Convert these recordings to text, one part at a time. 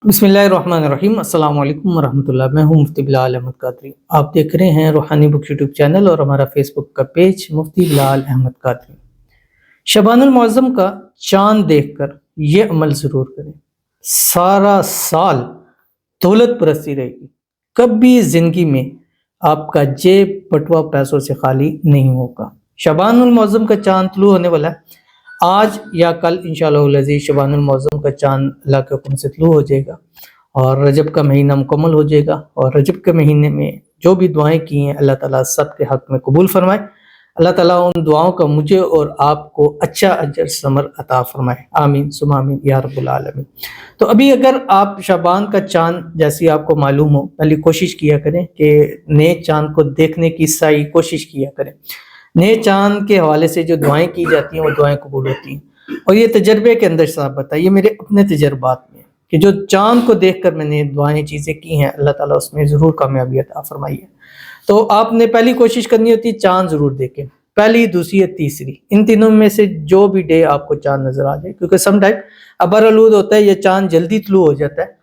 बिस्मिल्लाहिर्रहमानिर्रहीम। अस्सलाम वालेकुम वरहमतुल्लाह। मैं हूं मुफ्ती बिलाल अहमद कादरी। आप देख रहे हैं रूहानी बुक्स यूट्यूब चैनल और हमारा फेसबुक का पेज मुफ्ती बिलाल अहमद कादरी। शबानुल मुअज़्ज़म का चांद देखकर ये अमल ज़रूर करें, सारा साल दौलत परस्ती रहेगी। कभी ज़िंदगी में आपका जेब बटुआ पैसों से खाली नहीं होगा। शबानुल मुअज़्ज़म का चांद तुलू होने वाला है आज या कल इंशाअल्लाह अज़ीज़। शबानुल मुअज़्ज़म का चांद अल्लाह के हुक्म से तुलू हो जाएगा और रजब का महीना मुकम्मल हो जाएगा। और रजब के महीने में जो भी दुआएं की हैं अल्लाह ताला सब के हक़ में कबूल फरमाए। अल्लाह ताला उन दुआओं का मुझे और आपको अच्छा अजर समर अता फरमाए। आमीन सुम्मा आमीन या रब्बुल आलमीन। तो अभी अगर आप शबान का चांद जैसी आपको मालूम हो, पहले कोशिश किया करें कि नए चांद को देखने की सही कोशिश किया करें। नए चांद के हवाले से जो दुआएं की जाती हैं वो दुआएं कबूल होती हैं। और ये तजर्बे के अंदर साहब बताइए, मेरे अपने तजर्बात में कि जो चांद को देखकर मैंने दुआएं चीज़ें की हैं अल्लाह ताला उसमें ज़रूर कामयाबी अता फरमाई है। तो आपने पहली कोशिश करनी होती है चांद ज़रूर देखें, पहली, दूसरी या तीसरी, इन तीनों में से जो भी डे आपको चांद नज़र आ जाए। क्योंकि सम टाइम अबरआलूद होता है, ये चांद जल्दी तुलू हो जाता है।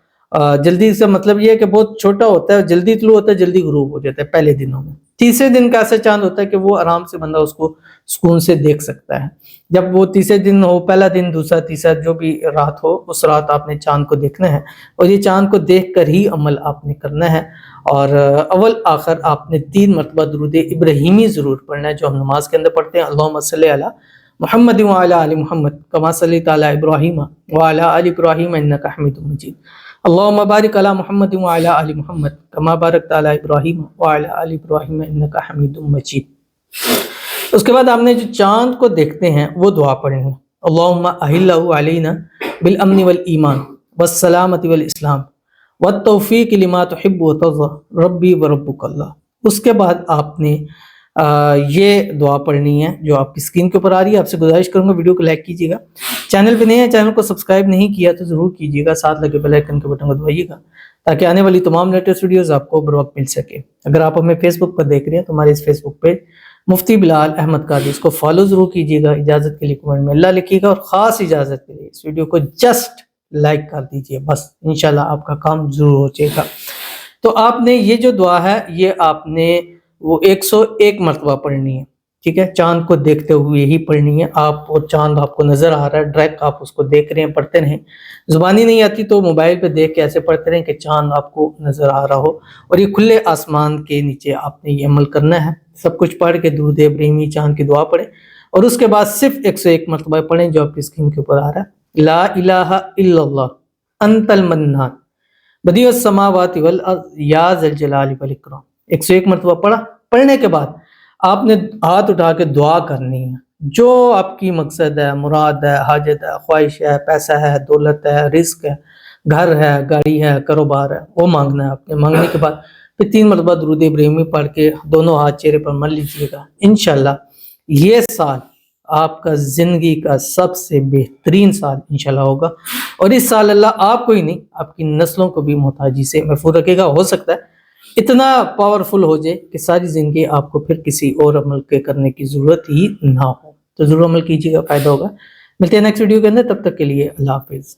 जल्दी से मतलब ये है कि बहुत छोटा होता है, जल्दी तुलू होता है, जल्दी गुरूब हो जाता है पहले दिनों में। तीसरे दिन का ऐसा चांद होता है कि वो आराम से बंदा उसको सुकून से देख सकता है। जब वो तीसरे दिन हो, पहला दिन, दूसरा, तीसरा, जो भी रात हो, उस रात आपने चांद को देखना है और ये चांद को देख कर ही अमल आपने करना है। और अव्वल आखिर आपने 3 मरतबा दुरूद इब्राहीमी ज़रूर पढ़ना है जो हम नमाज के अंदर पढ़ते हैं। अल्लाहुम्मा सल्ली अला मुहम्मद व अला आलि मुहम्मद कमा सल्लैता अला इब्राहीम व अला आलि इब्राहीम इन्नका हमीदुम मजीद। अल्लाहुम्मा बारिक अला मुहम्मद व अला आलि मुहम्मद कमा बारकता अला इब्राहीम व अला आलि इब्राहीम इन्नका हमीदुम मजीद। उसके बाद आपने जो चांद को देखते हैं वो दुआ पढ़नी है। अल्लाहुम्मा अहिल्लहु अलैना बिल अम्नि वल ईमान वस्सलामति वल इस्लाम वत तौफीक लिमा तुहिब्बु व तर्ज़ा रब्बी व रब्बुकल्लाह। उसके बाद आपने ये दुआ पढ़नी है जो आपकी स्क्रीन के ऊपर आ रही है। आपसे गुजारिश करूंगा वीडियो को लाइक कीजिएगा, चैनल पे नए हैं चैनल को सब्सक्राइब नहीं किया तो जरूर कीजिएगा, साथ लगे बेल आइकन के बटन को दबाइएगा ताकि आने वाली तमाम लेटेस्ट वीडियोस आपको बर वक्त मिल सके। अगर आप हमें फेसबुक पर देख रहे हैं तो हमारे इस फेसबुक पेज मुफ्ती बिलाल अहमद कादरी, इसको फॉलो जरूर कीजिएगा। इजाजत के लिए कमेंट में अल्लाह लिखिएगा और खास इजाजत के लिए इस वीडियो को जस्ट लाइक कर दीजिए, बस इंशाल्लाह आपका काम जरूर हो जाएगा। तो आपने ये जो दुआ है ये आपने वो 101 मरतबा पढ़नी है, ठीक है। चांद को देखते हुए ही पढ़नी है। आप वो चांद आपको नजर आ रहा है, डायरेक्ट आप उसको देख रहे हैं, पढ़ते रहें। जुबानी नहीं आती तो मोबाइल पे देख के ऐसे पढ़ते रहें कि चांद आपको नजर आ रहा हो। और ये खुले आसमान के नीचे आपने ये अमल करना है। सब कुछ पढ़ के दुरूद इब्राहीमी चांद की दुआ पढ़ें और उसके बाद सिर्फ 101 मरतबा पढ़ें जो आपकी स्क्रीन के ऊपर आ रहा है। ला इलाहा इल्लल्लाह अंतल मन्नान बदीउस समावाति वल अर्ज़ या ज़ल जलाली वल इकराम। 101 मरतबा पढ़ा। पढ़ने के बाद आपने हाथ उठा के दुआ करनी है। जो आपकी मकसद है, मुराद है, हाजत है, ख्वाहिश है, पैसा है, दौलत है, रिस्क है, घर है, गाड़ी है, कारोबार है, वो मांगना है आपने। मांगने के बाद फिर 3 मरतबा दुरूद इब्राहीमी पढ़ के दोनों हाथ चेहरे पर मल लीजिएगा। इंशाल्लाह ये साल आपका जिंदगी का सबसे बेहतरीन साल इंशाल्लाह होगा। और इस साल अल्लाह आपको ही नहीं आपकी नस्लों को भी मोहताजी से महफूज रखेगा। हो सकता है इतना पावरफुल हो जाए कि सारी जिंदगी आपको फिर किसी और अमल के करने की जरूरत ही ना हो। तो जरूर अमल कीजिएगा, फायदा होगा। मिलते हैं नेक्स्ट वीडियो के अंदर, तब तक के लिए अल्लाह हाफिज।